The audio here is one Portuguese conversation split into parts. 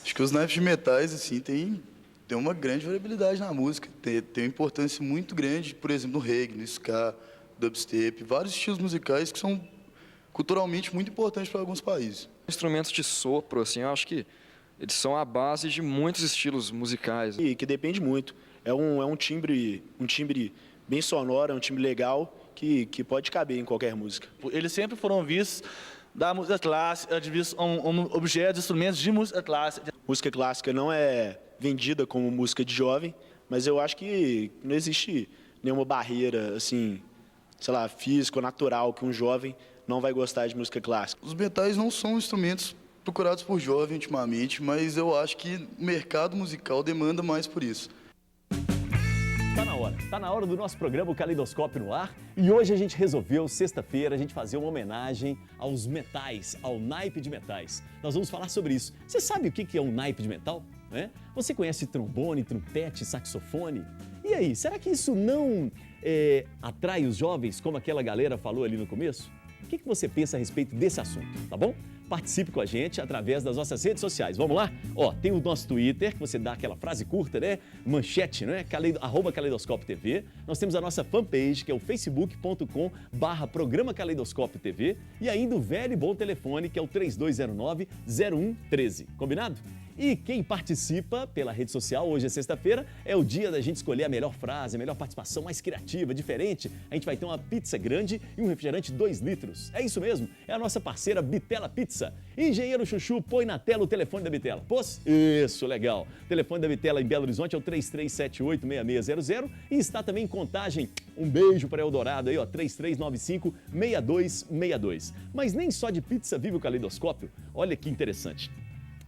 Acho que os naipes de metais, assim, tem uma grande variabilidade na música. Tem uma importância muito grande, por exemplo, no reggae, no ska, dubstep, vários estilos musicais que são culturalmente muito importantes para alguns países. Instrumentos de sopro, assim, eu acho que eles são a base de muitos estilos musicais. E que depende muito. É um timbre bem sonoro, é um timbre legal que pode caber em qualquer música. Eles sempre foram vistos da música clássica, vistos como objetos, instrumentos de música clássica. Música clássica não é vendida como música de jovem, mas eu acho que não existe nenhuma barreira, assim, sei lá, física ou natural que um jovem não vai gostar de música clássica. Os metais não são instrumentos procurados por jovens ultimamente, mas eu acho que o mercado musical demanda mais por isso. Tá na hora do nosso programa o Caleidoscópio no ar e hoje a gente resolveu, sexta-feira, a gente fazer uma homenagem aos metais, ao naipe de metais. Nós vamos falar sobre isso. Você sabe o que é um naipe de metal? Você conhece trombone, trompete, saxofone? E aí, será que isso não atrai os jovens, como aquela galera falou ali no começo? O que você pensa a respeito desse assunto, tá bom? Participe com a gente através das nossas redes sociais. Vamos lá? Tem o nosso Twitter, que você dá aquela frase curta, né? Manchete, né? @Caleidoscópio TV. Nós temos a nossa fanpage, que é o facebook.com/Programa Caleidoscópio TV. E ainda o velho e bom telefone, que é o 3209-0113. Combinado? E quem participa pela rede social, hoje é sexta-feira, é o dia da gente escolher a melhor frase, a melhor participação, mais criativa, diferente. A gente vai ter uma pizza grande e um refrigerante 2 litros. É isso mesmo, é a nossa parceira Bitela Pizza. Engenheiro Chuchu, põe na tela o telefone da Bitela. Pôs? Isso, legal. O telefone da Bitela em Belo Horizonte é o 3378-6600 e está também em Contagem. Um beijo para Eldorado aí, 3395-6262. Mas nem só de pizza vive o Caleidoscópio. Olha que interessante.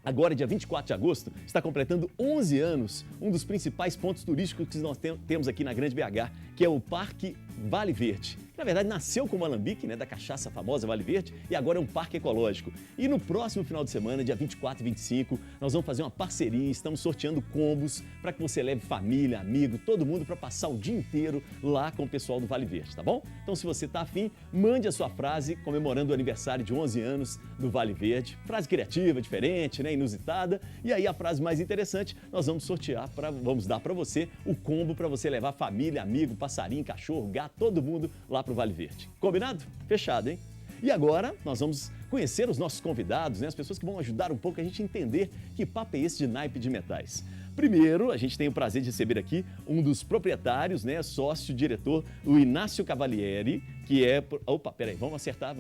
Agora, dia 24 de agosto, está completando 11 anos um dos principais pontos turísticos que nós temos aqui na Grande BH, que é o Parque Vale Verde. Na verdade, nasceu como alambique, da cachaça famosa Vale Verde, e agora é um parque ecológico. E no próximo final de semana, dia 24 e 25, nós vamos fazer uma parceria, estamos sorteando combos para que você leve família, amigo, todo mundo para passar o dia inteiro lá com o pessoal do Vale Verde, tá bom? Então, se você está afim, mande a sua frase comemorando o aniversário de 11 anos do Vale Verde. Frase criativa, diferente, inusitada. E aí a frase mais interessante, nós vamos sortear, vamos dar para você o combo para você levar família, amigo, passarinho, cachorro, gato, todo mundo lá pro Vale Verde. Combinado? Fechado, hein? E agora nós vamos conhecer os nossos convidados, as pessoas que vão ajudar um pouco a gente a entender que papo é esse de naipe de metais. Primeiro, a gente tem o prazer de receber aqui um dos proprietários, sócio, diretor, o Inácio Cavalieri, que é... Opa, peraí, vamos acertar?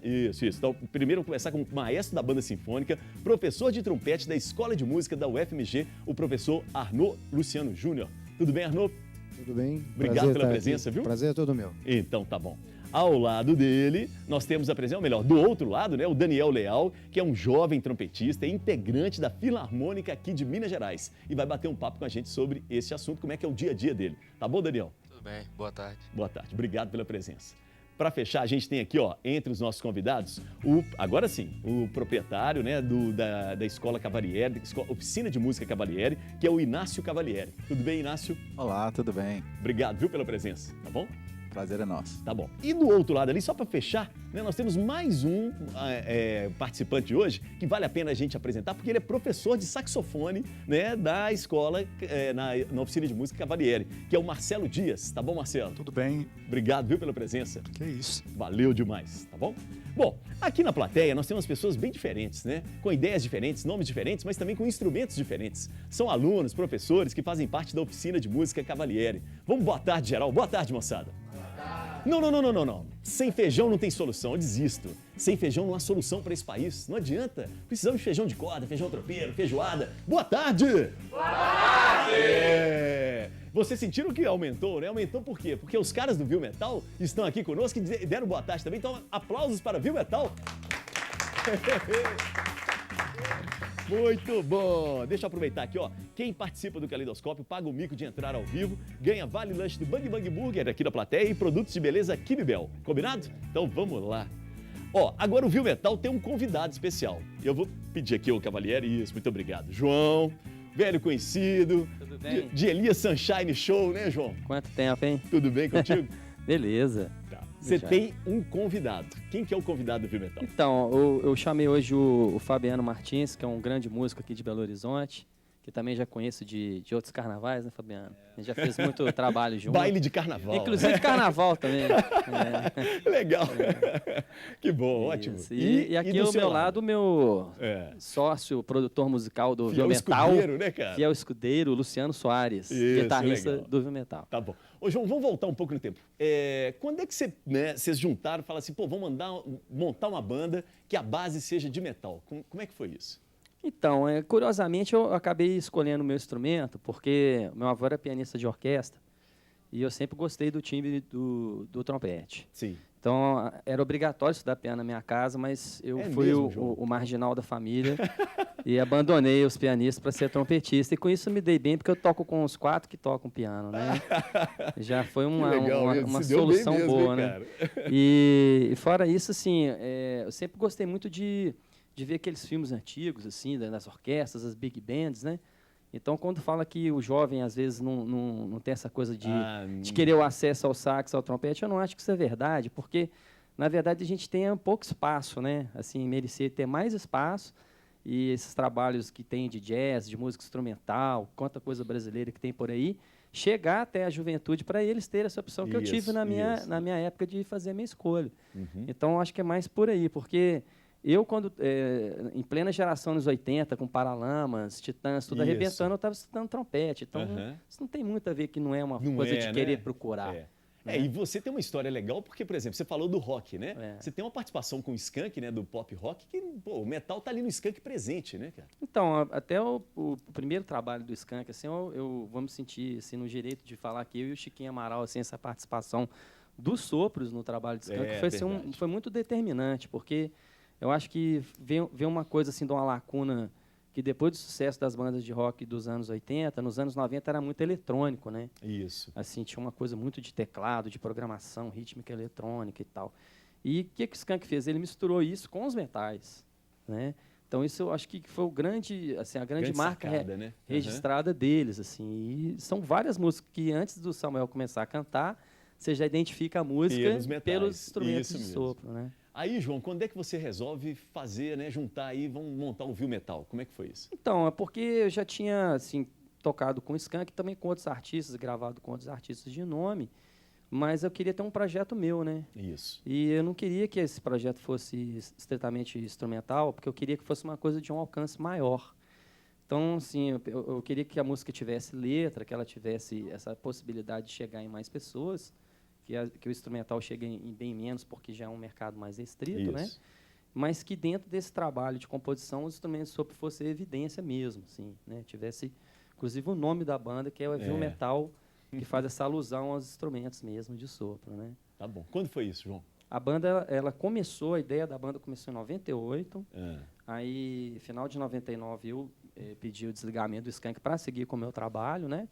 Isso. Então, primeiro vamos começar com o maestro da banda sinfônica, professor de trompete da Escola de Música da UFMG, o professor Arnaud Luciano Júnior. Tudo bem, Arnaud? Tudo bem. Obrigado pela presença, viu? Prazer é todo meu. Então, tá bom. Ao lado dele, nós temos a presença, ou melhor, do outro lado, o Daniel Leal, que é um jovem trompetista e integrante da Filarmônica aqui de Minas Gerais. E vai bater um papo com a gente sobre esse assunto, como é que é o dia a dia dele. Tá bom, Daniel? Tudo bem, boa tarde. Boa tarde, obrigado pela presença. Para fechar, a gente tem aqui, entre os nossos convidados, agora sim, o proprietário da Escola Cavalieri, Oficina de Música Cavalieri, que é o Inácio Cavalieri. Tudo bem, Inácio? Olá, tudo bem. Obrigado, viu, pela presença, tá bom? Prazer é nosso. Tá bom. E do outro lado ali, só para fechar, nós temos mais um participante de hoje que vale a pena a gente apresentar, porque ele é professor de saxofone da escola, na Oficina de Música Cavalieri, que é o Marcelo Dias. Tá bom, Marcelo? Tudo bem. Obrigado, viu, pela presença. Que isso. Valeu demais, tá bom? Bom, aqui na plateia nós temos pessoas bem diferentes, com ideias diferentes, nomes diferentes, mas também com instrumentos diferentes. São alunos, professores que fazem parte da Oficina de Música Cavalieri. Vamos boa tarde, geral. Boa tarde, moçada. Não. Sem feijão não tem solução, eu desisto. Sem feijão não há solução para esse país. Não adianta. Precisamos de feijão de corda, feijão tropeiro, feijoada. Boa tarde! Boa tarde! Vocês sentiram que aumentou, Aumentou por quê? Porque os caras do Viu Metal estão aqui conosco e deram boa tarde também. Então, aplausos para Viu Metal. Muito bom! Deixa eu aproveitar aqui, Quem participa do Caleidoscópio paga o mico de entrar ao vivo, ganha vale lanche do Bang Bang Burger aqui da plateia e produtos de beleza Kibibel. Combinado? Então vamos lá. Agora o Viu Metal tem um convidado especial. Eu vou pedir aqui ao Cavalieri isso, muito obrigado. João, velho conhecido. Tudo bem? De Elias Sunshine Show, né, João? Quanto tempo, hein? Tudo bem contigo? Beleza. Tá. Você tem um convidado. Quem que é o convidado do Viu Metal? Então, eu chamei hoje o Fabiano Martins, que é um grande músico aqui de Belo Horizonte, que também já conheço de outros carnavais, né, Fabiano? A gente já fez muito trabalho junto. Baile de carnaval. Inclusive carnaval também. Legal. Que bom, ótimo. Isso. E aqui ao meu lado, o meu sócio, produtor musical do Viu Metal, escudeiro, né, cara? fiel escudeiro, Luciano Soares, Isso, guitarrista legal. do Viu Metal. Tá bom. Ô, João, vamos voltar um pouco no tempo. Quando é que vocês juntaram e falaram assim, pô, vamos montar uma banda que a base seja de metal? Como é que foi isso? Então, curiosamente, eu acabei escolhendo o meu instrumento porque meu avô era pianista de orquestra e eu sempre gostei do timbre do trompete. Sim. Então, era obrigatório estudar piano na minha casa, mas eu fui mesmo, João? o marginal da família e abandonei os pianistas para ser trompetista. E com isso eu me dei bem, porque eu toco com os 4 que tocam piano, né? Já foi uma se deu bem solução mesmo, boa, hein, né? cara? E fora isso, assim, eu sempre gostei muito de ver aqueles filmes antigos, assim, das orquestras, das big bands, né? Então, quando fala que o jovem, às vezes, não tem essa coisa de querer o acesso ao sax, ao trompete, eu não acho que isso é verdade, porque, na verdade, a gente tem pouco espaço, né? Assim, merecia ter mais espaço, e esses trabalhos que tem de jazz, de música instrumental, quanta coisa brasileira que tem por aí, chegar até a juventude para eles terem essa opção que eu tive na minha época de fazer a minha escolha. Então, acho que é mais por aí, porque eu, quando, em plena geração nos 80, com Paralamas, Titãs, tudo arrebentando, eu estava estudando trompete. Então, isso não tem muito a ver que não é uma coisa de querer procurar. E você tem uma história legal, porque, por exemplo, você falou do rock, né? Você tem uma participação com o Skank, né? Do pop rock, que pô, o metal tá ali no Skank presente, né, cara? Então, até o primeiro trabalho do Skank, assim, eu vou me sentir assim, no direito de falar que eu e o Chiquinho Amaral, assim, essa participação dos sopros no trabalho do Skank foi muito determinante, porque eu acho que vem uma coisa assim de uma lacuna que depois do sucesso das bandas de rock dos anos 80, nos anos 90 era muito eletrônico, né? Isso. Assim, tinha uma coisa muito de teclado, de programação, rítmica eletrônica e tal. E o que o Skank fez? Ele misturou isso com os metais, né? Então isso eu acho que foi a grande marca sacada, né? registrada deles, assim. E são várias músicas que antes do Samuel começar a cantar, você já identifica a música pelos instrumentos de sopro, né? Aí, João, quando é que você resolve fazer, né, juntar aí, vamos montar o Viu Metal? Como é que foi isso? Então, é porque eu já tinha, assim, tocado com o Skank, também com outros artistas, gravado com outros artistas de nome, mas eu queria ter um projeto meu, né? Isso. E eu não queria que esse projeto fosse estritamente instrumental, porque eu queria que fosse uma coisa de um alcance maior. Então, assim, eu queria que a música tivesse letra, que ela tivesse essa possibilidade de chegar em mais pessoas, que o instrumental chegue em bem menos, porque já é um mercado mais restrito, né? Mas que dentro desse trabalho de composição, os instrumentos de sopro fossem evidência mesmo, assim, né? Tivesse, inclusive, o nome da banda, que é o Viu Metal, que faz essa alusão aos instrumentos mesmo de sopro, né? Tá bom. Quando foi isso, João? A banda, a ideia da banda começou em 98, aí, final de 99, eu pedi o desligamento do Skank para seguir com o meu trabalho, né?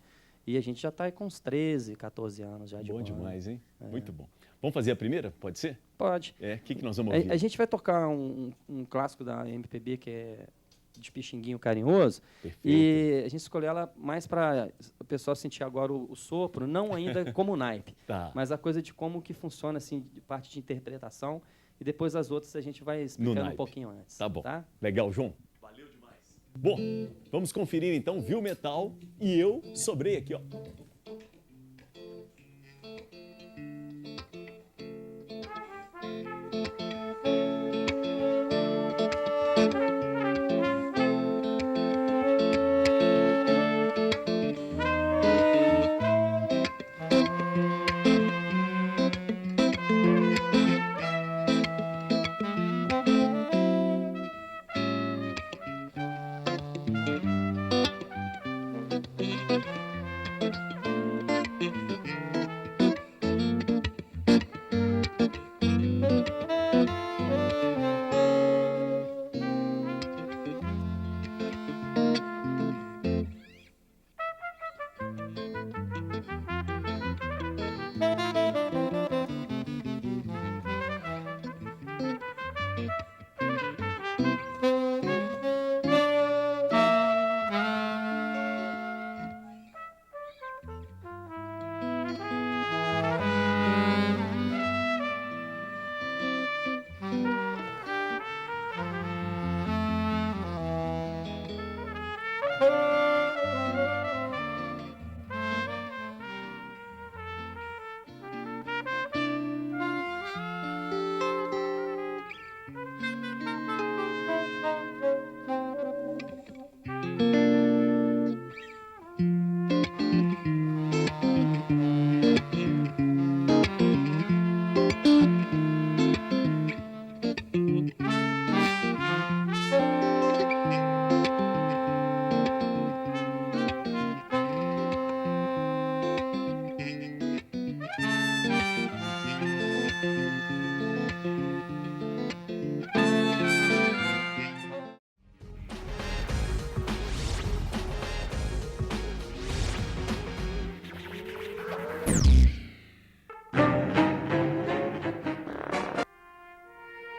E a gente já está com uns 13, 14 anos já de banda. Bom demais, hein? Muito bom. Vamos fazer a primeira? Pode ser? Pode. O que nós vamos ouvir? A gente vai tocar um clássico da MPB, que é de Pixinguinho Carinhoso. Perfeito. E a gente escolheu ela mais para o pessoal sentir agora o sopro, não ainda como naipe, mas a coisa de como que funciona, assim, de parte de interpretação. E depois as outras a gente vai explicando um pouquinho antes. Tá bom. Tá? Legal, João. Valeu demais. Bom, vamos conferir então Viu Metal e eu sobrei aqui, ó.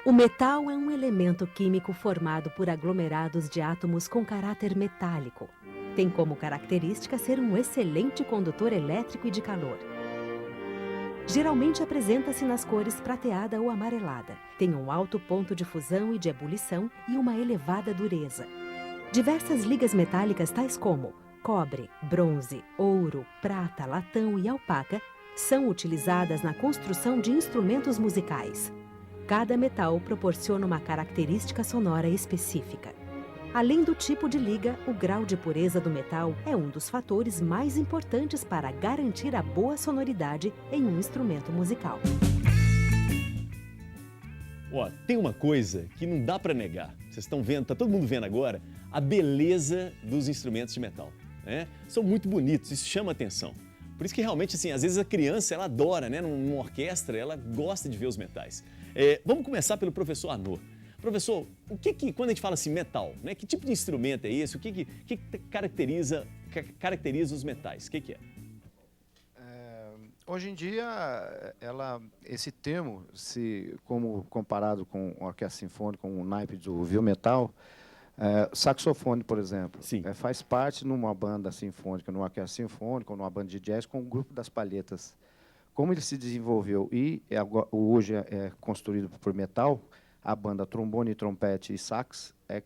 O metal é um elemento químico formado por aglomerados de átomos com caráter metálico. Tem como característica ser um excelente condutor elétrico e de calor. Geralmente apresenta-se nas cores prateada ou amarelada. Tem um alto ponto de fusão e de ebulição e uma elevada dureza. Diversas ligas metálicas tais como cobre, bronze, ouro, prata, latão e alpaca são utilizadas na construção de instrumentos musicais. Cada metal proporciona uma característica sonora específica. Além do tipo de liga, o grau de pureza do metal é um dos fatores mais importantes para garantir a boa sonoridade em um instrumento musical. Ó, tem uma coisa que não dá para negar. Vocês estão vendo, tá todo mundo vendo agora, a beleza dos instrumentos de metal, né? São muito bonitos, isso chama atenção. Por isso que realmente, assim, às vezes a criança, ela adora, né? Numa orquestra, ela gosta de ver os metais. Vamos começar pelo professor Arnaud. Professor, quando a gente fala assim metal, né? Que tipo de instrumento é esse? O que caracteriza os metais? O que é? Hoje em dia, esse termo, como comparado com a orquestra sinfônica, com o naipe do viol metal, saxofone, por exemplo, faz parte numa banda sinfônica, numa orquestra sinfônica, ou numa banda de jazz, com o grupo das palhetas. Como ele se desenvolveu e hoje é construído por metal, a banda trombone, trompete e sax é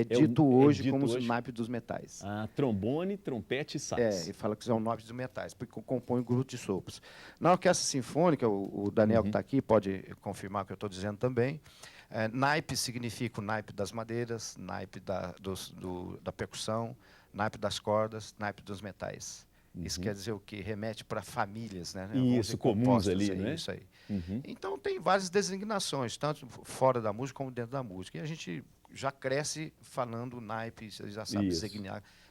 dito hoje como os naipes dos metais. Ah, trombone, trompete e sax. E fala que são naipes dos metais, porque compõem um grupo de sopros. Na orquestra sinfônica, o Daniel que está aqui pode confirmar o que eu estou dizendo também. Naipe significa o naipe das madeiras, naipe da percussão, naipe das cordas, naipe dos metais. Isso quer dizer o quê? Remete para famílias, né? Isso, comuns ali, né? Isso aí. Então, tem várias designações, tanto fora da música como dentro da música. E a gente já cresce falando naipe, já sabe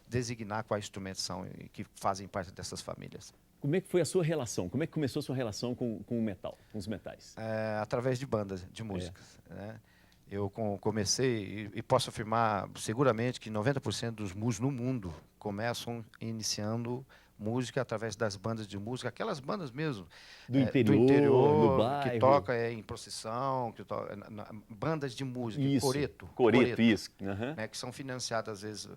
designar quais instrumentos são e que fazem parte dessas famílias. Como é que foi a sua relação? Como é que começou a sua relação com o metal, com os metais? Através de bandas de músicas, né? Eu comecei, e posso afirmar seguramente que 90% dos músicos no mundo começam iniciando música através das bandas de música, aquelas bandas mesmo do interior do bairro, que toca em procissão, bandas de música, isso, coreto, isso, né, que são financiadas às vezes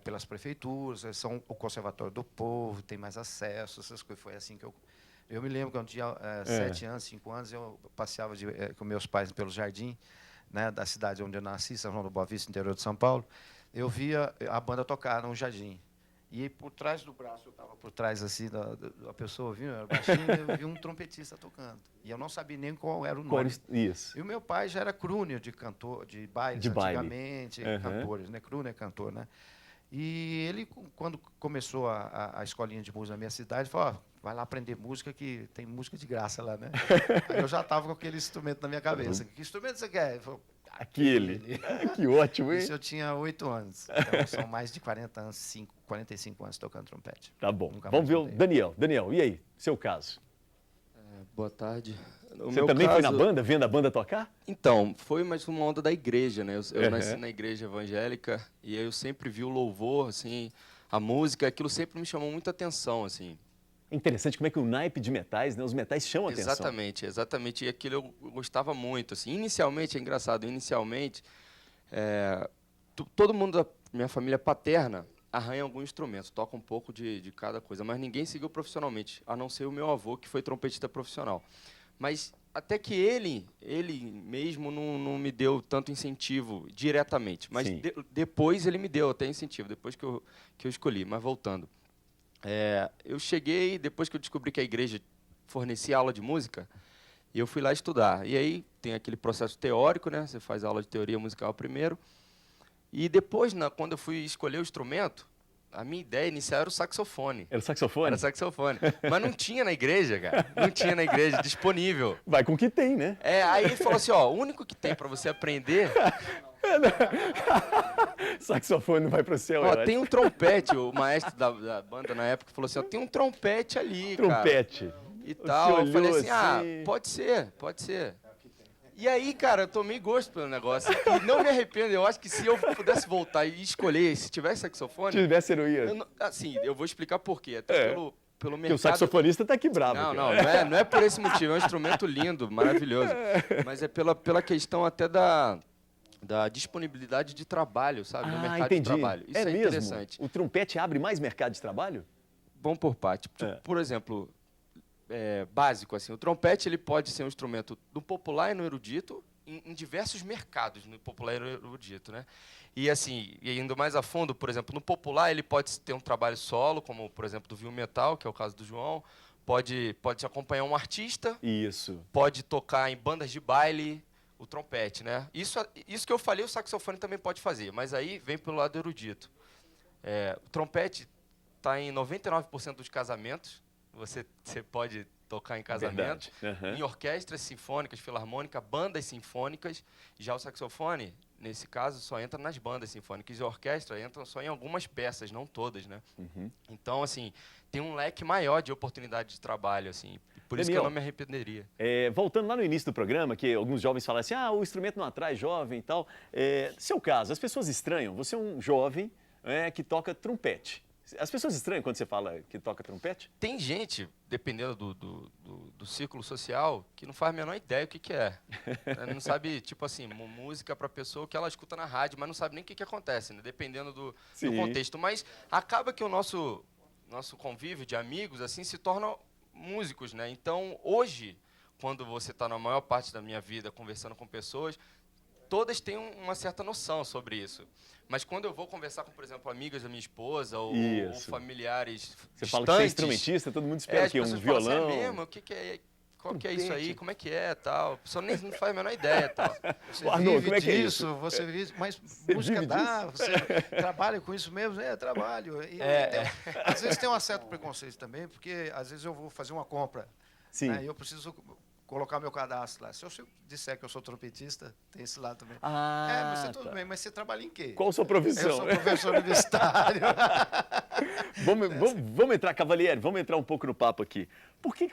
pelas prefeituras, são o Conservatório do Povo, tem mais acesso, essas coisas. Foi assim que eu me lembro que um dia 7 anos, 5 anos, eu passeava com meus pais pelo jardim, né, da cidade onde eu nasci, São João do Boa Vista, interior de São Paulo. Eu via a banda tocar num jardim. E por trás do braço, eu estava por trás assim da pessoa, viu? Eu era baixinho, eu vi um trompetista tocando. E eu não sabia nem qual era o nome. Isso. E o meu pai já era crooner de cantor, de bailes antigamente, cantores, né? Crooner cantor, né? E ele, quando começou a escolinha de música na minha cidade, falou: vai lá aprender música, que tem música de graça lá, né? Aí eu já estava com aquele instrumento na minha cabeça. Que instrumento você quer? Ele falou: aquele. Que ótimo, hein? Isso eu tinha 8 anos. Então, são mais de 40 anos, 45 anos tocando trompete. Tá bom. Vamos ver o Daniel. Daniel, e aí? Seu caso? Boa tarde. Você também foi na banda, vendo a banda tocar? Então, foi mais uma onda da igreja, né? Eu nasci na igreja evangélica e eu sempre vi o louvor, assim, a música, aquilo sempre me chamou muita atenção, assim. É interessante como é que o naipe de metais, né? Os metais chamam a atenção. Exatamente. E aquilo eu gostava muito, assim. Inicialmente, é engraçado, todo mundo da minha família paterna arranha algum instrumento, toca um pouco de cada coisa, mas ninguém seguiu profissionalmente, a não ser o meu avô, que foi trompetista profissional. Mas até que ele mesmo não me deu tanto incentivo diretamente, mas depois ele me deu até incentivo, depois que eu escolhi. Mas voltando, eu cheguei, depois que eu descobri que a igreja fornecia aula de música, e eu fui lá estudar. E aí tem aquele processo teórico, né? Você faz aula de teoria musical primeiro, e depois, quando eu fui escolher o instrumento, a minha ideia inicial era o saxofone. Era o saxofone? Era saxofone. Mas não tinha na igreja, cara. Não tinha na igreja disponível. Vai com o que tem, né? Aí ele falou assim, ó, o único que tem para você aprender... Saxofone não vai pro céu. Ó, tem um trompete, o maestro da banda na época falou assim, ó, tem um trompete ali, trompete. Cara. E tal. Eu falei assim, pode ser. E aí, cara, eu tomei gosto pelo negócio. E não me arrependo. Eu acho que se eu pudesse voltar e escolher, se tivesse saxofone... Tivesse, eu não ia. Assim, eu vou explicar por quê. Até pelo mercado... Porque o saxofonista tá aqui bravo. Não é por esse motivo. É um instrumento lindo, maravilhoso. Mas é pela questão até da disponibilidade de trabalho, sabe? No mercado de trabalho. Isso é mesmo? Interessante. O trompete abre mais mercado de trabalho? Vamos por parte. Por exemplo... básico, assim, o trompete ele pode ser um instrumento no popular e no erudito, em diversos mercados, no popular e no erudito, né? E assim, indo mais a fundo, por exemplo, no popular ele pode ter um trabalho solo, como por exemplo do violão metal, que é o caso do João, pode acompanhar um artista, pode tocar em bandas de baile, o trompete, né? Isso que eu falei, o saxofone também pode fazer, mas aí vem pelo lado erudito. O trompete está em 99% dos casamentos. Você pode tocar em casamento, em orquestras sinfônicas, filarmônica, bandas sinfônicas. Já o saxofone, nesse caso, só entra nas bandas sinfônicas. E a orquestra entra só em algumas peças, não todas, né? Então, assim, tem um leque maior de oportunidade de trabalho, assim. Por isso que eu não me arrependeria. Voltando lá no início do programa, que alguns jovens falam assim, o instrumento não atrai jovem e tal. Seu caso, as pessoas estranham. Você é um jovem que toca trompete. As pessoas estranham quando você fala que toca trompete? Tem gente, dependendo do círculo social, que não faz a menor ideia o que é. Não sabe, tipo assim, música para pessoa que ela escuta na rádio, mas não sabe nem o que acontece, né? Dependendo do contexto. Mas acaba que o nosso convívio de amigos assim se torna músicos, né? Então, hoje, quando você está na maior parte da minha vida conversando com pessoas, todas têm uma certa noção sobre isso. Mas quando eu vou conversar com, por exemplo, amigas da minha esposa ou familiares Você fala que você é instrumentista, todo mundo espera que um violão... Assim, mesmo, qual que é isso aí, como é que é, tal. A pessoa nem não faz a menor ideia, tal. Você vive disso, você vive... Mas música dá, você trabalha com isso mesmo? Trabalho. Às vezes tem um certo preconceito também, porque às vezes eu vou fazer uma compra, né, e eu preciso... colocar meu cadastro lá. Se eu disser que eu sou trompetista, tem esse lado também. Mas você tudo bem, mas você trabalha em quê? Qual a sua profissão? Eu sou professor universitário. Vamos entrar, Cavalieri, vamos entrar um pouco no papo aqui. Por que,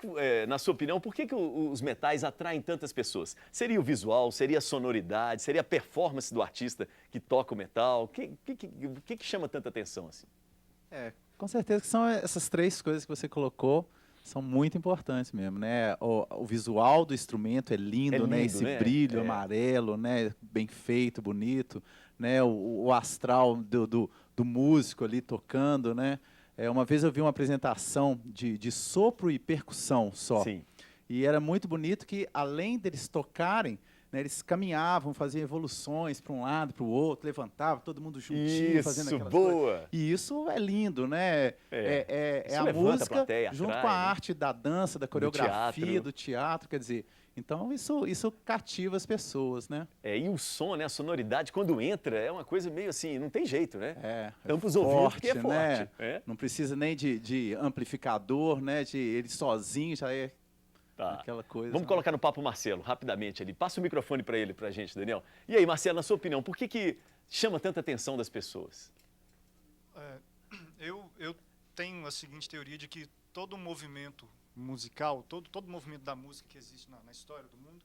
na sua opinião, por que os metais atraem tantas pessoas? Seria o visual, seria a sonoridade, seria a performance do artista que toca o metal? O que chama tanta atenção assim? Com certeza que são essas três coisas que você colocou. São muito importantes mesmo, né? O visual do instrumento é lindo, né? Esse brilho amarelo, né? Bem feito, bonito, né? O astral do músico ali tocando, né? Uma vez eu vi uma apresentação de sopro e percussão só. E era muito bonito que, além deles tocarem, né, eles caminhavam, faziam evoluções para um lado, para o outro, levantavam, todo mundo juntinho, fazendo aquelas coisas. E isso é lindo, né? É a música junto com a arte da dança, da coreografia, do teatro, quer dizer... Então, isso cativa as pessoas, né? E o som, né, a sonoridade, quando entra, é uma coisa meio assim, não tem jeito, né? Tampa os ouvidos, porque é forte. Né? Não precisa nem de amplificador, né? Ele sozinho já é... aquela coisa. Vamos colocar no papo Marcelo, rapidamente ali. Passa o microfone para ele, para a gente, Daniel. E aí, Marcelo, na sua opinião, por que chama tanta atenção das pessoas? Eu tenho a seguinte teoria de que todo movimento musical, todo movimento da música que existe na história do mundo,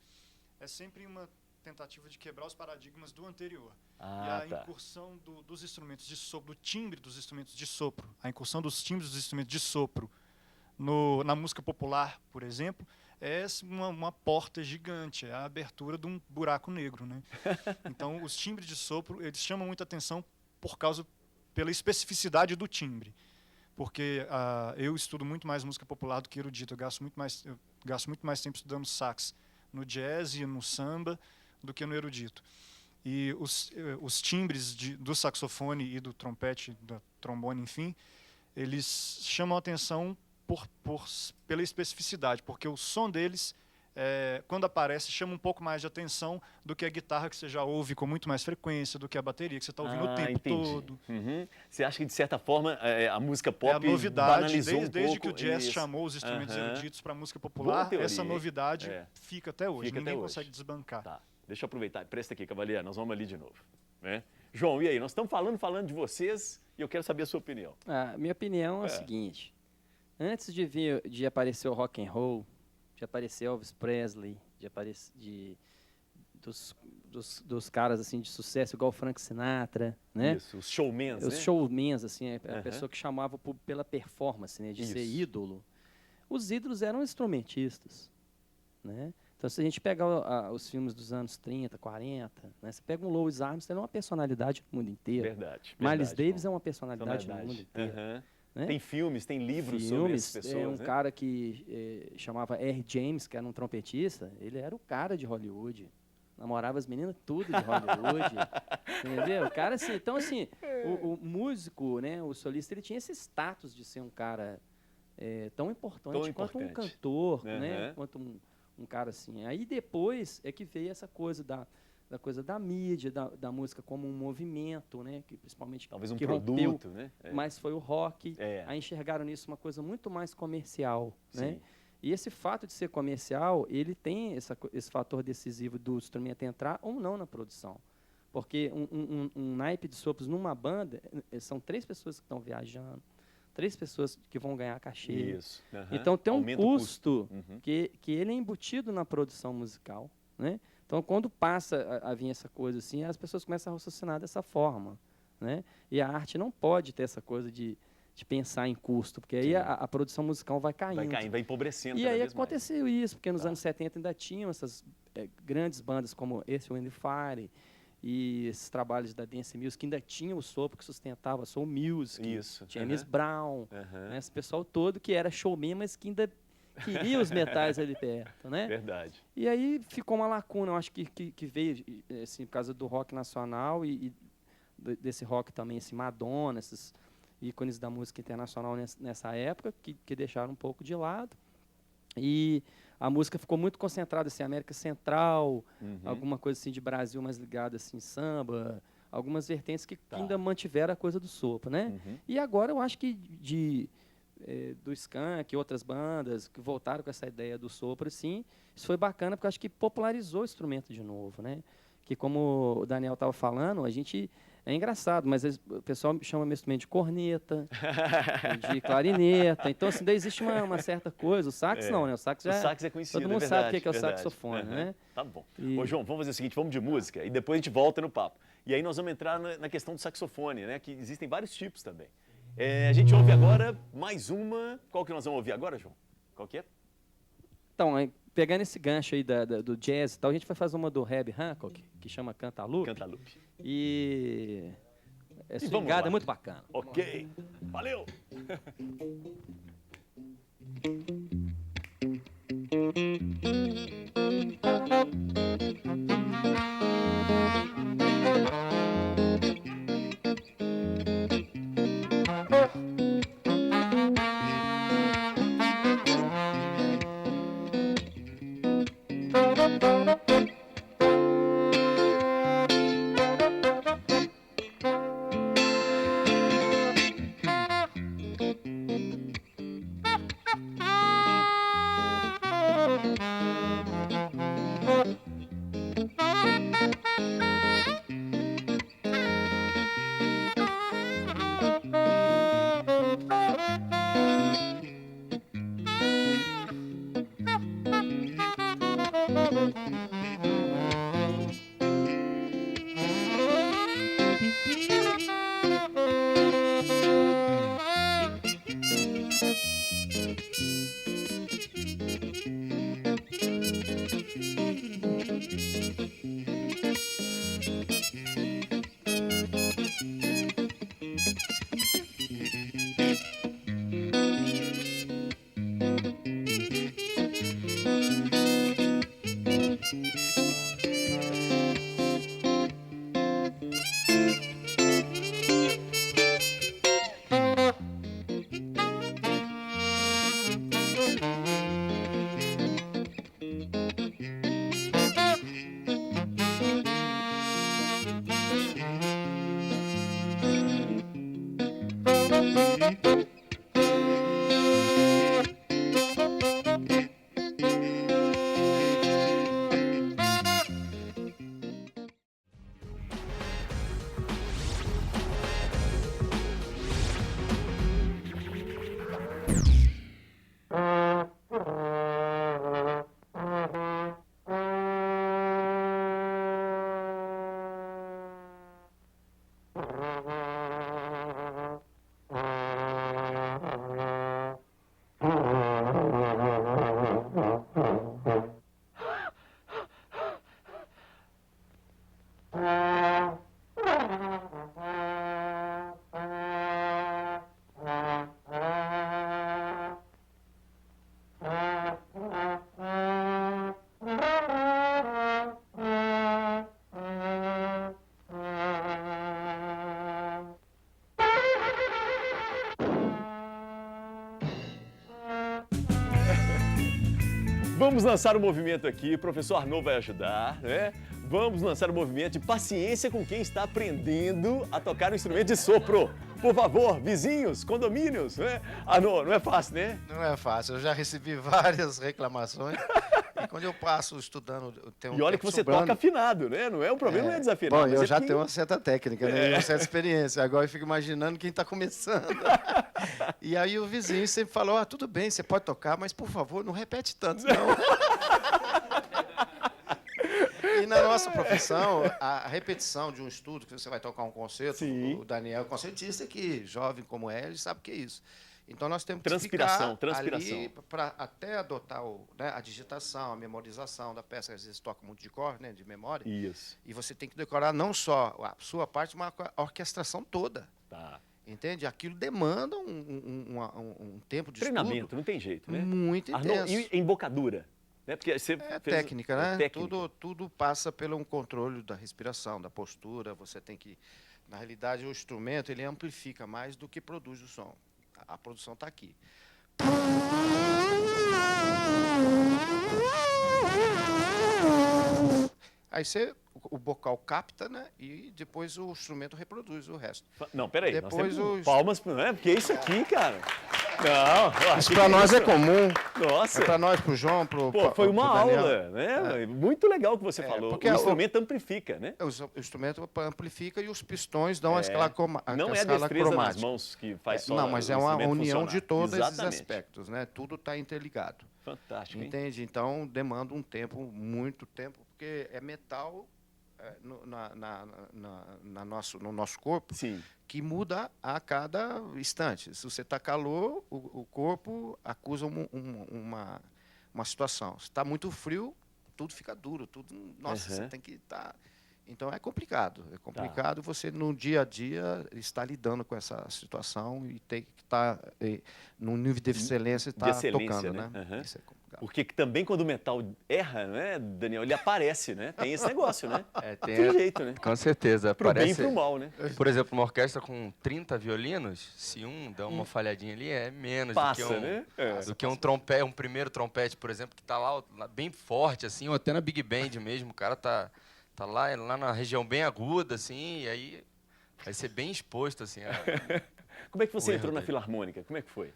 é sempre uma tentativa de quebrar os paradigmas do anterior. E a incursão dos instrumentos de sopro, do timbre dos instrumentos de sopro, a incursão dos timbres dos instrumentos de sopro na música popular, por exemplo, é uma porta gigante, é a abertura de um buraco negro, né? Então, os timbres de sopro, eles chamam muita atenção pela especificidade do timbre. Porque eu estudo muito mais música popular do que erudito, eu gasto muito mais tempo estudando sax no jazz e no samba do que no erudito. E os timbres do saxofone e do trompete, do trombone, enfim, eles chamam a atenção pela especificidade, porque o som deles, quando aparece, chama um pouco mais de atenção do que a guitarra que você já ouve com muito mais frequência, do que a bateria que você está ouvindo o tempo todo. Você acha que, de certa forma, a música pop a novidade, desde que o jazz chamou os instrumentos eruditos para a música popular, essa novidade fica até hoje, ninguém consegue desbancar. Tá. Deixa eu aproveitar, presta aqui, cavaleiro, nós vamos ali de novo. Né? João, e aí? Nós estamos falando de vocês e eu quero saber a sua opinião. Minha opinião é a seguinte, antes de aparecer o rock and roll, de aparecer Elvis Presley, dos caras assim de sucesso, igual o Frank Sinatra, né? Isso, os showmans, os showmans, assim, a pessoa que chamava pela performance, né? De ser ídolo. Os ídolos eram instrumentistas, né? Então, se a gente pegar os filmes dos anos 30, 40, né? Você pega um Louis Armstrong, ele é uma personalidade no mundo inteiro. Verdade. Miles Davis é uma personalidade no mundo inteiro. Né? Tem filmes, tem livros sobre essas pessoas. Cara que chamava R. James, que era um trompetista, ele era o cara de Hollywood. Namorava as meninas tudo de Hollywood. Entendeu? O cara, assim, então, assim, o músico, né, o solista, ele tinha esse status de ser um cara tão importante quanto um cantor, né? Quanto um cara assim. Aí depois é que veio essa coisa da mídia, da música como um movimento, né? Que principalmente talvez que produto, rompeu, né? Mas foi o rock. Aí enxergaram nisso uma coisa muito mais comercial, né? E esse fato de ser comercial, ele tem esse fator decisivo do instrumento entrar ou não na produção. Porque um naipe de sopros numa banda, são 3 pessoas que estão viajando, 3 pessoas que vão ganhar cachê. Isso. Então tem um custo que ele é embutido na produção musical, né? Então quando passa a vir essa coisa assim, as pessoas começam a raciocinar dessa forma, né? E a arte não pode ter essa coisa de pensar em custo, porque aí a produção musical vai caindo. Vai empobrecendo. E aí aconteceu isso, porque nos anos 70 ainda tinham essas grandes bandas como Earth, Wind and Fire e esses trabalhos da Dance Music que ainda tinham o sopro que sustentava Soul Music, James Brown, né, esse pessoal todo que era showman, mas que ainda queria os metais ali perto, né? Verdade. E aí ficou uma lacuna, eu acho que veio assim, por causa do rock nacional e desse rock também, esse Madonna, esses ícones da música internacional nessa época, que deixaram um pouco de lado. E a música ficou muito concentrada assim, América Central, alguma coisa assim de Brasil mais ligada assim, samba, algumas vertentes que ainda mantiveram a coisa do sopro, né? E agora eu acho que do Skank e outras bandas que voltaram com essa ideia do sopro, assim, isso foi bacana porque eu acho que popularizou o instrumento de novo, né? Que como o Daniel estava falando, a gente é engraçado, mas o pessoal chama meu instrumento de corneta, de clarineta. Então, assim, daí existe uma certa coisa. O sax não, né? O sax é conhecido, todo mundo sabe o que é o saxofone, né? Tá bom. Ô, João, vamos fazer o seguinte, vamos de música e depois a gente volta no papo. E aí nós vamos entrar na questão do saxofone, né? Que existem vários tipos também. A gente ouve agora mais uma... Qual que nós vamos ouvir agora, João? Qual que é? Então, pegando esse gancho aí do jazz e tal, a gente vai fazer uma do Herbie Hancock, que chama Cantaloupe. Cantaloupe. E swingada, é muito bacana. Ok. Valeu! Vamos lançar o movimento aqui, o professor Arnaud vai ajudar, né? Vamos lançar o movimento de paciência com quem está aprendendo a tocar um instrumento de sopro. Por favor, vizinhos, condomínios, né? Arnaud, não é fácil, né? Não é fácil, eu já recebi várias reclamações. E quando eu passo estudando... E olha que você toca afinado, né? Não é o problema, não é desafinado. Bom, eu já que... tenho uma certa técnica, né? Uma certa experiência. Agora eu fico imaginando quem está começando. E aí o vizinho sempre falou, tudo bem, você pode tocar, mas por favor, não repete tanto, não. E na nossa profissão, a repetição de um estudo, que você vai tocar um concerto, o Daniel é concertista, que jovem como é, ele sabe o que é isso. Então nós temos que ficar ali para até adotar a digitação, a memorização da peça, às vezes toca muito de cor, né, de memória. Isso. E você tem que decorar não só a sua parte, mas a orquestração toda. Tá. Entende? Aquilo demanda um tempo de treinamento, estudo não tem jeito, né? muito intenso. E embocadura? Né? Porque você técnica, né? Técnica. Tudo passa pelo controle da respiração, da postura. Você tem que... Na realidade, o instrumento ele amplifica mais do que produz o som. A produção está aqui. Aí o bocal capta, né? E depois o instrumento reproduz o resto. Não, peraí. Depois palmas, né? Porque é isso aqui, cara. Não, isso para nós é comum. Nossa. Para nós, para o João, para o foi uma aula, né? Muito legal o que você falou. Porque o instrumento amplifica, né? O instrumento amplifica e os pistões dão a escala cromática. Não é a destreza nas mãos que faz só não, mas é uma união de todos esses Exatamente. aspectos, né? Tudo está interligado. Fantástico, hein? Entende? Então, demanda um tempo, muito tempo, porque é metal no nosso corpo. Sim. Que muda a cada instante. Se você está calor, o corpo acusa uma situação. Se está muito frio, tudo fica duro. Nossa, você tem que estar... Então, é complicado. É complicado você, no dia a dia, estar lidando com essa situação e ter que estar num nível de excelência, tocando, né? Isso é complicado. Porque também quando o metal erra, né, Daniel, ele aparece, né? Tem esse negócio, né? Tem jeito, né? Com certeza. Pro bem e pro mal, né? Por exemplo, uma orquestra com 30 violinos, se um dá uma falhadinha ali, é menos do que um primeiro trompete, por exemplo, que está lá bem forte, assim, ou até na Big Band mesmo, o cara tá lá na região bem aguda, assim, e aí vai ser bem exposto, assim. Como é que você entrou na Filarmônica? Como é que foi?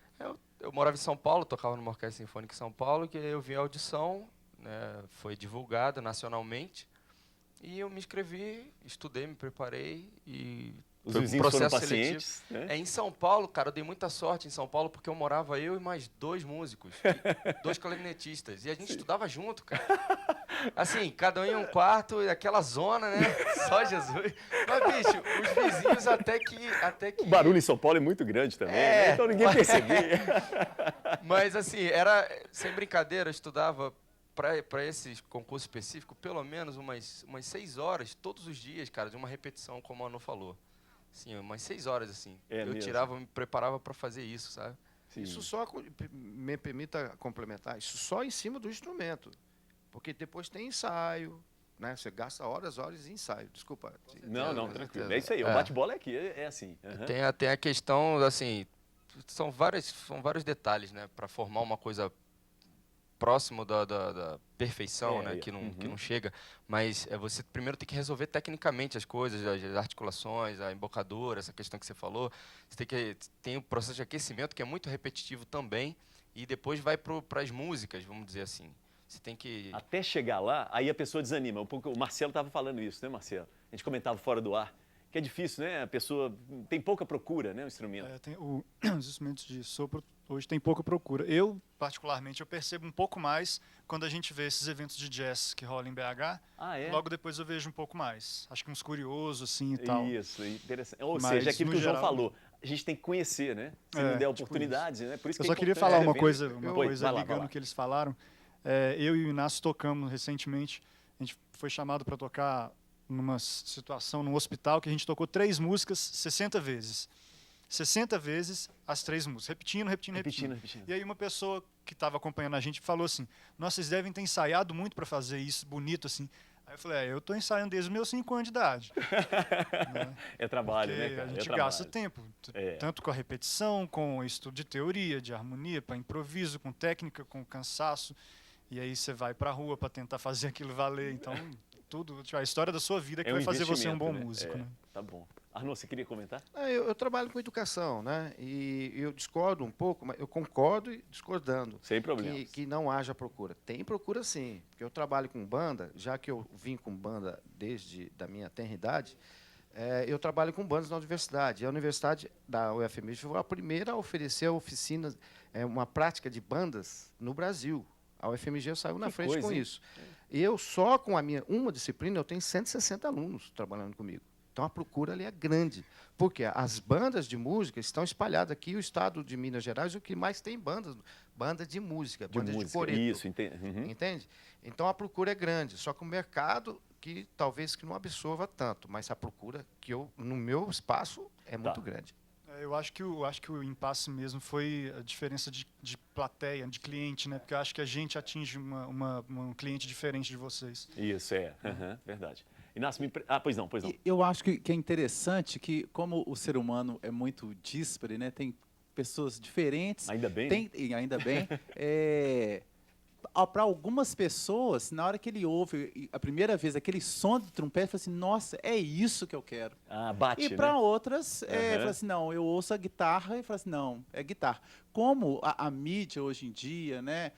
Eu morava em São Paulo, tocava numa orquestra sinfônica em São Paulo, que eu vi a audição, né, foi divulgada nacionalmente, e eu me inscrevi, estudei, me preparei e... Os vizinhos foram pacientes, né? Em São Paulo, cara, eu dei muita sorte em São Paulo, porque eu morava eu e mais 2 músicos, 2 clarinetistas, e a gente estudava junto, cara. Assim, cada um em um quarto, aquela zona, né? Só Jesus. Mas, bicho, os vizinhos até que... O barulho em São Paulo é muito grande também, né? Então ninguém percebia. Mas, assim, era... Sem brincadeira, eu estudava para esse concurso específico, pelo menos umas 6 horas, todos os dias, cara, de uma repetição, como a Anu falou. Sim, umas 6 horas, assim. Me preparava para fazer isso, sabe? Sim. Isso só, me permita complementar, isso só em cima do instrumento. Porque depois tem ensaio, né? Você gasta horas de ensaio. Desculpa. Não, tranquilo. É isso aí, o bate-bola aqui é assim. Tem a questão, assim, são vários detalhes, né? Para formar uma coisa próximo da perfeição, né? Que não chega. Mas você primeiro tem que resolver tecnicamente as coisas, as articulações, a embocadura, essa questão que você falou. Você tem o processo de aquecimento, que é muito repetitivo também, e depois vai para as músicas, vamos dizer assim. Você tem que... Até chegar lá, aí a pessoa desanima. O Marcelo estava falando isso, né, Marcelo? A gente comentava fora do ar, que é difícil, né? A pessoa tem pouca procura, né, o instrumento. Os instrumentos de sopro hoje tem pouca procura. Eu, particularmente, eu percebo um pouco mais quando a gente vê esses eventos de jazz que rolam em BH. Logo depois eu vejo um pouco mais. Acho que uns curiosos, assim, e tal. Isso, interessante. Ou seja, aquilo que o João falou, a gente tem que conhecer, né? Se não der oportunidades, né? Por isso eu só queria falar uma coisa ligando o que eles falaram. Eu e o Inácio tocamos recentemente, a gente foi chamado para tocar numa situação, num hospital, que a gente tocou 3 músicas 60 vezes. 60 vezes as 3 músicas, repetindo. E aí uma pessoa que estava acompanhando a gente falou assim, nossa, vocês devem ter ensaiado muito para fazer isso bonito assim. Aí eu falei, eu estou ensaiando desde os meus 5 anos de idade. Né? É trabalho, porque né, cara? A gente gasta tempo, tanto com a repetição, com o estudo de teoria, de harmonia, para improviso, com técnica, com cansaço. E aí você vai para a rua para tentar fazer aquilo valer. Então, tudo, tipo, a história da sua vida que É um vai fazer você um bom investimento, né? músico. Né? Tá bom. Arnaud, você queria comentar? Eu trabalho com educação, né? E eu discordo um pouco, mas eu concordo e discordando. Sem problemas. Que não haja procura. Tem procura sim, porque eu trabalho com banda, já que eu vim com banda desde da minha tenra idade, eu trabalho com bandas na universidade. E a universidade da UFMG foi a primeira a oferecer oficinas, uma prática de bandas no Brasil. A UFMG saiu na frente coisa, com hein? isso. E eu só com uma disciplina, eu tenho 160 alunos trabalhando comigo. Então, a procura ali é grande. Porque as bandas de música estão espalhadas aqui. O estado de Minas Gerais, o que mais tem banda de música, bandas de coreto. Isso, Entende? Então, a procura é grande. Só que o mercado, que talvez que não absorva tanto. Mas a procura, no meu espaço, é muito grande. Eu acho que o impasse mesmo foi a diferença de plateia, de cliente, né? Porque eu acho que a gente atinge um cliente diferente de vocês. Isso, verdade. Inácio, pois não. Eu acho que é interessante que, como o ser humano é muito díspare, né? Tem pessoas diferentes. Ainda bem, ainda bem. Para algumas pessoas, na hora que ele ouve a primeira vez aquele som do trompete, fala assim, nossa, é isso que eu quero. Bate, e para né? outras, fala assim, não, eu ouço a guitarra e fala assim, não, é guitarra. Como a mídia hoje em dia, né,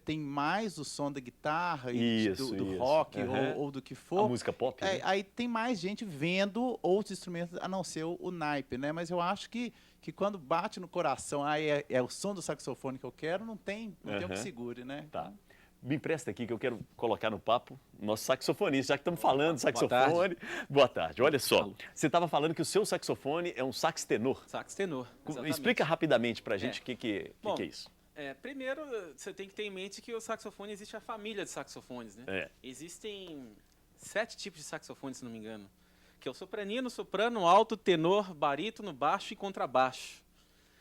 tem mais o som da guitarra do rock ou do que for. A música pop, né? Aí tem mais gente vendo outros instrumentos a não ser o naipe, né? Mas eu acho que quando bate no coração, é o som do saxofone que eu quero, não tem o que segure, né? Tá. Me empresta aqui que eu quero colocar no papo nosso saxofonista, já que estamos falando de saxofone. Boa tarde. Olha só, você estava falando que o seu saxofone é um sax tenor. Sax tenor, exatamente. Explica rapidamente para a gente o que é isso. Primeiro, você tem que ter em mente que o saxofone existe a família de saxofones, né? Existem 7 tipos de saxofones, se não me engano. Que é o sopranino, soprano, alto, tenor, barítono, baixo e contrabaixo.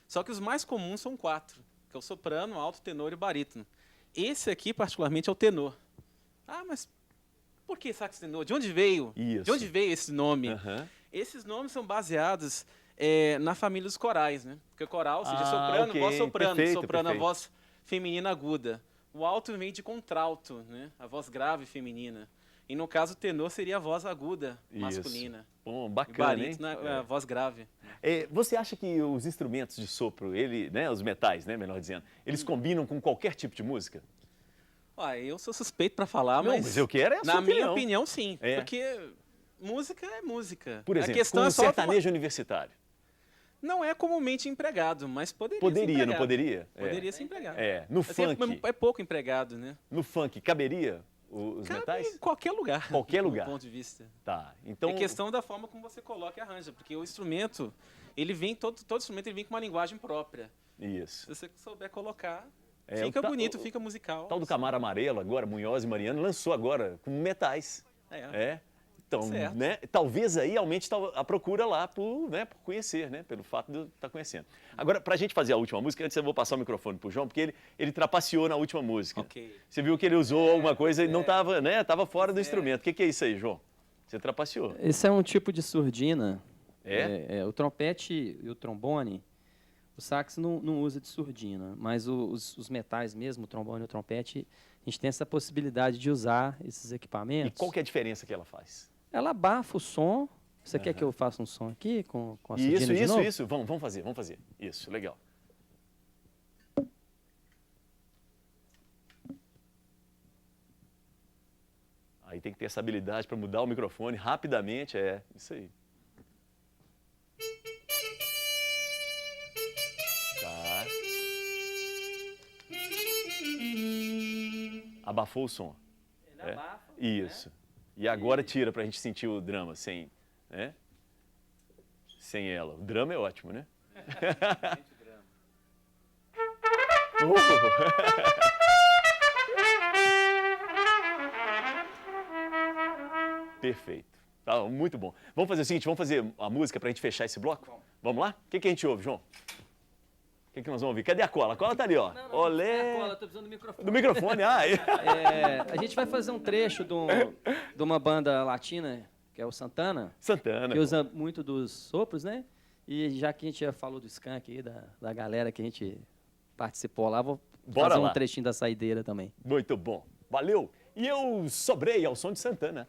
Só que os mais comuns são 4, que é o soprano, alto, tenor e barítono. Esse aqui, particularmente, é o tenor. Mas por que sax tenor? De onde veio? Isso. De onde veio esse nome? Esses nomes são baseados na família dos corais, né? Porque coral, ou seja, soprano, voz soprano, perfeito, soprano, perfeito. a voz feminina aguda. O alto vem de contralto, né? A voz grave feminina. E no caso, o tenor seria a voz aguda masculina. Bom, bacana, e barítono, a voz grave. Você acha que os instrumentos de sopro, os metais, né, melhor dizendo, eles combinam com qualquer tipo de música? Eu sou suspeito para falar, mas eu quero a sua na minha opinião. opinião, sim. Porque música é música. Por exemplo, a questão com é só sertanejo universitário. Não é comumente empregado, mas poderia ser Poderia, empregado. não poderia? Poderia ser empregado. No funk. É pouco empregado, né? No funk, caberia os Cabe metais? em qualquer lugar. Qualquer do lugar. ponto de vista. Tá. Então, é questão da forma como você coloca e arranja, porque o instrumento, ele vem, todo instrumento ele vem com uma linguagem própria. Isso. Se você souber colocar, fica bonito, fica musical. Tal do Camaro Amarelo agora, Munhoz e Mariano, lançou agora com metais. Então, Certo. né, talvez aí aumente a procura lá por conhecer, né, pelo fato de estar conhecendo. Agora, para a gente fazer a última música, antes eu vou passar o microfone para o João, porque ele trapaceou na última música. Você viu que ele usou alguma coisa e não estava, né, estava fora do instrumento. O que é isso aí, João? Você trapaceou. Esse é um tipo de surdina. O trompete e o trombone, o sax não usa de surdina, mas os metais mesmo, o trombone e o trompete, a gente tem essa possibilidade de usar esses equipamentos. E qual que é a diferença que ela faz? Ela abafa o som. Você quer que eu faça um som aqui com a surdina de novo? Isso. Vamos fazer. Isso, legal. Aí tem que ter essa habilidade para mudar o microfone rapidamente, isso aí. Tá. Abafou o som. Ele abafa. Isso. Né? E agora tira para a gente sentir o drama sem ela. O drama é ótimo, né? Perfeito. Tá, muito bom. Vamos fazer o seguinte, vamos fazer a música para a gente fechar esse bloco? Vamos lá? O que a gente ouve, João? O que nós vamos ouvir? Cadê a cola? A cola tá ali, ó. Olé! A cola, tô precisando do microfone. Do microfone, a gente vai fazer um trecho de uma banda latina, que é o Santana. Santana. Que usa muito dos sopros, né? E já que a gente já falou do Skank aí, da galera que a gente participou lá, vou Bora fazer lá. um trechinho da saideira também. Muito bom. Valeu. E eu sobrei ao som de Santana.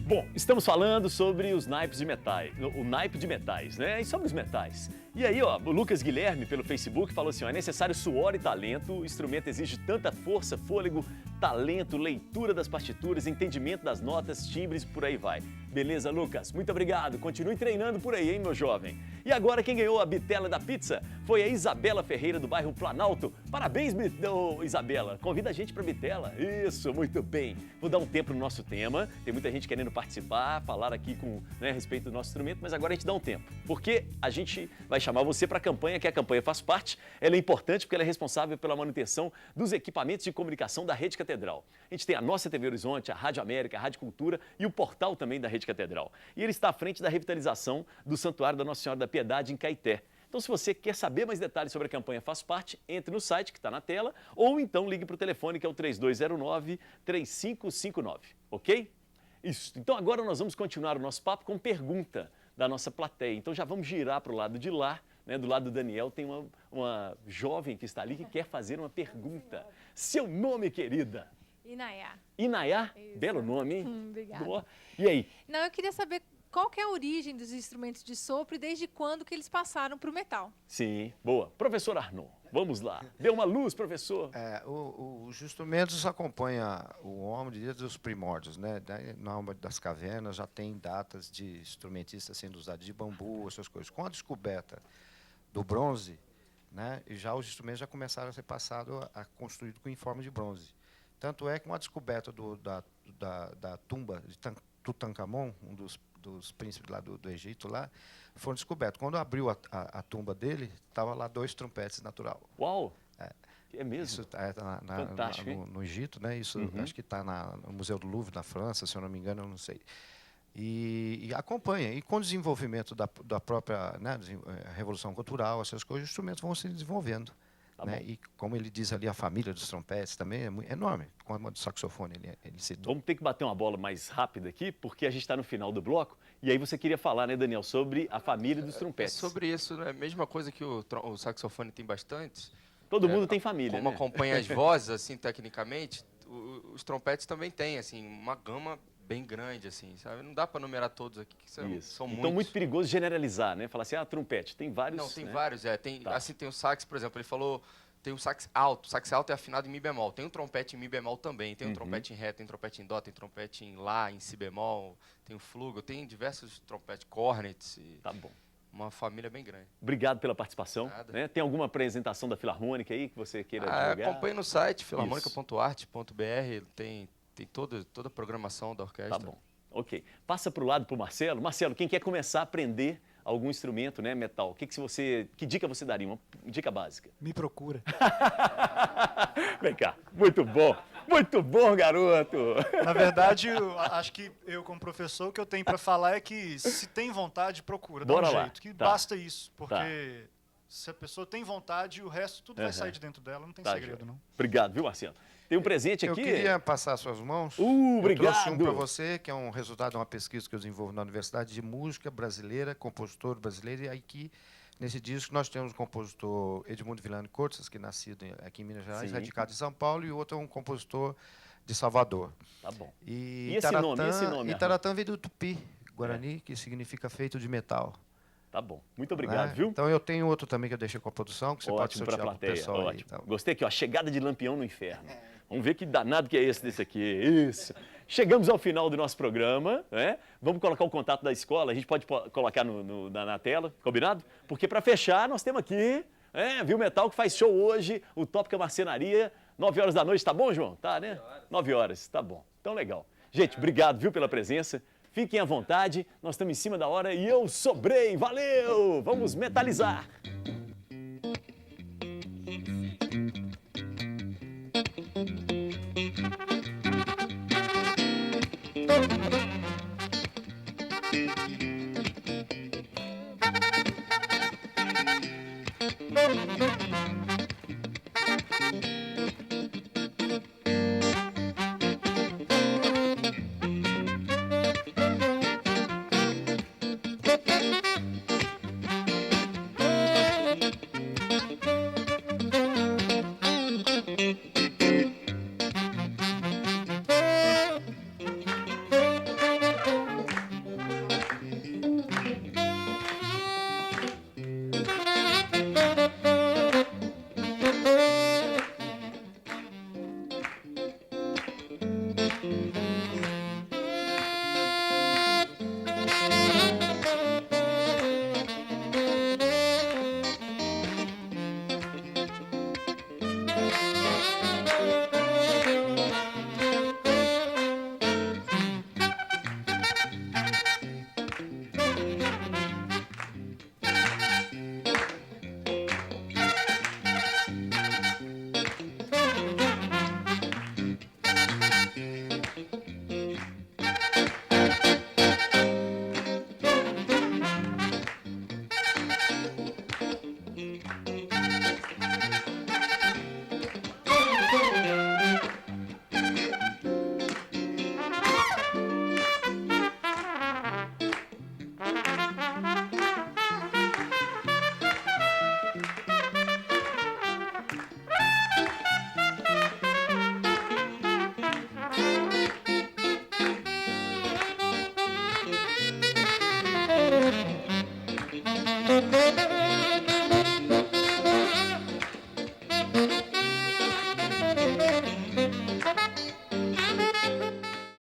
Bom, estamos falando sobre os naipes de metais, o naipe de metais, né? E sobre os metais. E aí, ó, o Lucas Guilherme, pelo Facebook, falou assim, ó, é necessário suor e talento, o instrumento exige tanta força, fôlego, talento, leitura das partituras, entendimento das notas, timbres, por aí vai. Beleza, Lucas? Muito obrigado. Continue treinando por aí, hein, meu jovem? E agora quem ganhou a bitela da pizza foi a Isabela Ferreira, do bairro Planalto. Parabéns, Isabela. Convida a gente pra bitela. Isso, muito bem. Vou dar um tempo no nosso tema. Tem muita gente querendo participar, falar aqui a respeito do nosso instrumento, mas agora a gente dá um tempo. Porque a gente vai chamar você para a campanha, que a campanha faz parte. Ela é importante porque ela é responsável pela manutenção dos equipamentos de comunicação da Rede Catedral. A gente tem a nossa TV Horizonte, a Rádio América, a Rádio Cultura e o portal também da Rede Catedral. E ele está à frente da revitalização do Santuário da Nossa Senhora da Piedade em Caeté. Então, se você quer saber mais detalhes sobre a campanha Faz Parte, entre no site que está na tela ou então ligue para o telefone que é o 3209-3559, ok? Isso. Então, agora nós vamos continuar o nosso papo com pergunta da nossa plateia. Então, já vamos girar para o lado de lá, né? Do lado do Daniel tem uma jovem que está ali que quer fazer uma pergunta. Seu nome, querida? Inayá. Inayá? Isso. Belo nome, hein? Obrigada. Boa. E aí? Não, eu queria saber qual que é a origem dos instrumentos de sopro e desde quando que eles passaram para o metal. Sim, boa. Professor Arnon, vamos lá. Dê uma luz, professor. Os instrumentos acompanham o homem desde os primórdios, né? Na alma das cavernas já tem datas de instrumentistas sendo usados de bambu, essas coisas. Com a descoberta do bronze, né? E já os instrumentos já começaram a ser passados construídos em forma de bronze. Tanto é que com a descoberta da tumba de Tutankhamon, um dos príncipes lá do Egito, lá, foram descobertos. Quando abriu a tumba dele, estava lá 2 trompetes natural. Uau! É mesmo? Isso está Fantástico, no Egito, né? Isso acho que está no Museu do Louvre, na França, se eu não me engano, eu não sei. E acompanha. E com o desenvolvimento da própria, né, Revolução Cultural, essas coisas, os instrumentos vão se desenvolvendo. né? E como ele diz ali, a família dos trompetes também é enorme, como a do saxofone ele citou. Vamos ter que bater uma bola mais rápida aqui, porque a gente está no final do bloco. E aí você queria falar, né, Daniel, sobre a família dos trompetes. Sobre isso, né? Mesma coisa que o saxofone tem bastante. Todo mundo tem família, como né? acompanha as vozes, assim, tecnicamente, os trompetes também têm, assim, uma gama bem grande, assim, sabe? Não dá para numerar todos aqui, que são muitos. Então, muito perigoso generalizar, né? Falar assim, trompete, tem vários... Não, tem né? vários, Tem, assim, tem o sax, por exemplo, ele falou, tem o sax alto. O sax alto é afinado em mi bemol. Tem um trompete em mi bemol também. Tem um trompete em ré, tem trompete em dó, tem trompete em lá, em si bemol, tem o flugo, tem diversos trompetes, cornets. Tá bom. Uma família bem grande. Obrigado pela participação. Né? Tem alguma apresentação da Filarmônica aí que você queira divulgar? Acompanhe no site, filarmonica.arte.br, tem toda a programação da orquestra. Tá bom, ok. Passa para o lado para o Marcelo. Marcelo, quem quer começar a aprender algum instrumento, né, metal, que dica você daria? Uma dica básica. Me procura. Vem cá, muito bom, garoto. Na verdade, acho que eu como professor, o que eu tenho para falar é que se tem vontade, procura, dá um jeito, que basta isso, porque se a pessoa tem vontade, o resto tudo vai sair de dentro dela, não tem segredo, não. Obrigado, viu, Marcelo? Tem um presente aqui. Eu queria passar as suas mãos. Obrigado. Eu trouxe um para você, que é um resultado de uma pesquisa que eu desenvolvo na Universidade de Música Brasileira, compositor brasileiro, e aqui, nesse disco, nós temos o compositor Edmundo Villani Cortes, que é nascido aqui em Minas Gerais, radicado em São Paulo, e o outro é um compositor de Salvador. Tá bom. E esse nome? Taratã veio do Tupi, Guarani, que significa feito de metal. Tá bom. Muito obrigado, viu? Então eu tenho outro também que eu deixei com a produção, que você pode sortear para o pessoal aí. Então. Gostei aqui, ó, Chegada de Lampião no Inferno. Vamos ver que danado que é desse aqui. Isso. Chegamos ao final do nosso programa, né? Vamos colocar o contato da escola, a gente pode colocar na tela, combinado? Porque para fechar, nós temos aqui, Viu Metal, que faz show hoje, o Tópica Marcenaria, 9 horas da noite, tá bom, João? Tá, né? 9 horas, tá bom. Então, legal. Gente, obrigado, viu, pela presença. Fiquem à vontade, nós estamos em cima da hora e eu sobrei. Valeu! Vamos metalizar! Música